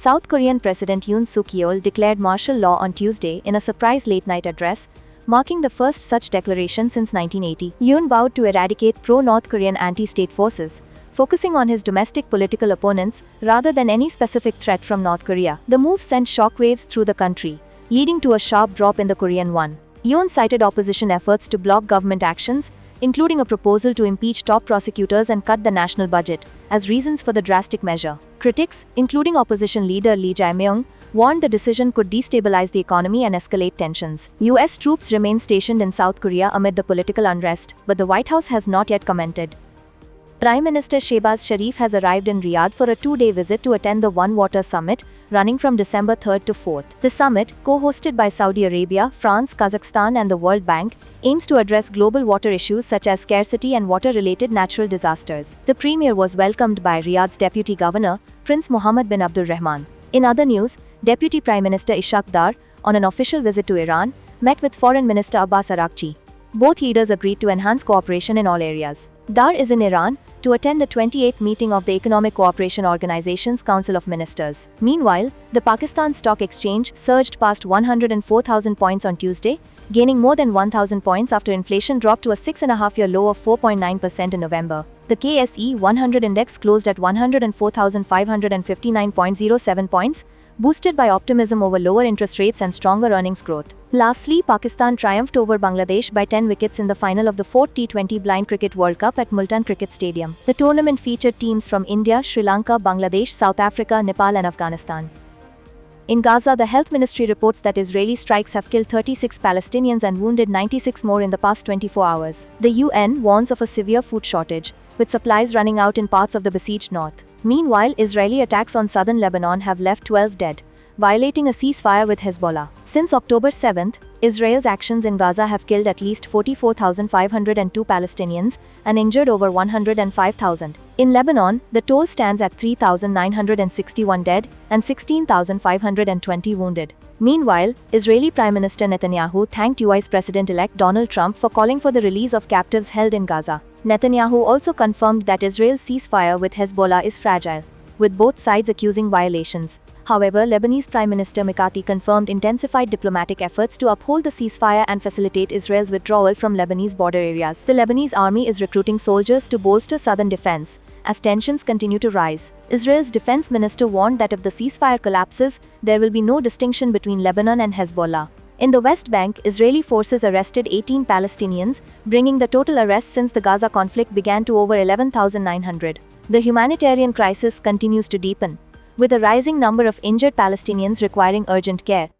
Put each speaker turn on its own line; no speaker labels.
South Korean President Yoon Suk Yeol declared martial law on Tuesday in a surprise late-night address, marking the first such declaration since 1980. Yoon vowed to eradicate pro-North Korean anti-state forces, focusing on his domestic political opponents rather than any specific threat from North Korea. The move sent shockwaves through the country, leading to a sharp drop in the Korean won. Yoon cited opposition efforts to block government actions, including a proposal to impeach top prosecutors and cut the national budget, as reasons for the drastic measure. Critics, including opposition leader Lee Jae-myung, warned the decision could destabilize the economy and escalate tensions. US troops remain stationed in South Korea amid the political unrest, but the White House has not yet commented. Prime Minister Shehbaz Sharif has arrived in Riyadh for a two-day visit to attend the One Water Summit, running from December 3rd to 4th. The summit, co-hosted by Saudi Arabia, France, Kazakhstan and the World Bank, aims to address global water issues such as scarcity and water-related natural disasters. The premier was welcomed by Riyadh's Deputy Governor, Prince Mohammed bin Abdul Rahman. In other news, Deputy Prime Minister Ishaq Dar, on an official visit to Iran, met with Foreign Minister Abbas Araghchi. Both leaders agreed to enhance cooperation in all areas. Dar is in Iran to attend the 28th meeting of the Economic Cooperation Organization's Council of Ministers. Meanwhile, the Pakistan Stock Exchange surged past 104,000 points on Tuesday, gaining more than 1,000 points after inflation dropped to a 6.5-year low of 4.9% in November. The KSE 100 index closed at 104,559.07 points, boosted by optimism over lower interest rates and stronger earnings growth. Lastly, Pakistan triumphed over Bangladesh by 10 wickets in the final of the 4th T20 Blind Cricket World Cup at Multan Cricket Stadium. The tournament featured teams from India, Sri Lanka, Bangladesh, South Africa, Nepal and Afghanistan. In Gaza, the health ministry reports that Israeli strikes have killed 36 Palestinians and wounded 96 more in the past 24 hours. The UN warns of a severe food shortage, with supplies running out in parts of the besieged north. Meanwhile, Israeli attacks on southern Lebanon have left 12 dead, violating a ceasefire with Hezbollah. Since October 7th, Israel's actions in Gaza have killed at least 44,502 Palestinians and injured over 105,000. In Lebanon, the toll stands at 3,961 dead and 16,520 wounded. Meanwhile, Israeli Prime Minister Netanyahu thanked US President-elect Donald Trump for calling for the release of captives held in Gaza. Netanyahu also confirmed that Israel's ceasefire with Hezbollah is fragile, with both sides accusing violations. However, Lebanese Prime Minister Mikati confirmed intensified diplomatic efforts to uphold the ceasefire and facilitate Israel's withdrawal from Lebanese border areas. The Lebanese army is recruiting soldiers to bolster southern defense, as tensions continue to rise. Israel's defense minister warned that if the ceasefire collapses, there will be no distinction between Lebanon and Hezbollah. In the West Bank, Israeli forces arrested 18 Palestinians, bringing the total arrests since the Gaza conflict began to over 11,900. The humanitarian crisis continues to deepen, with a rising number of injured Palestinians requiring urgent care.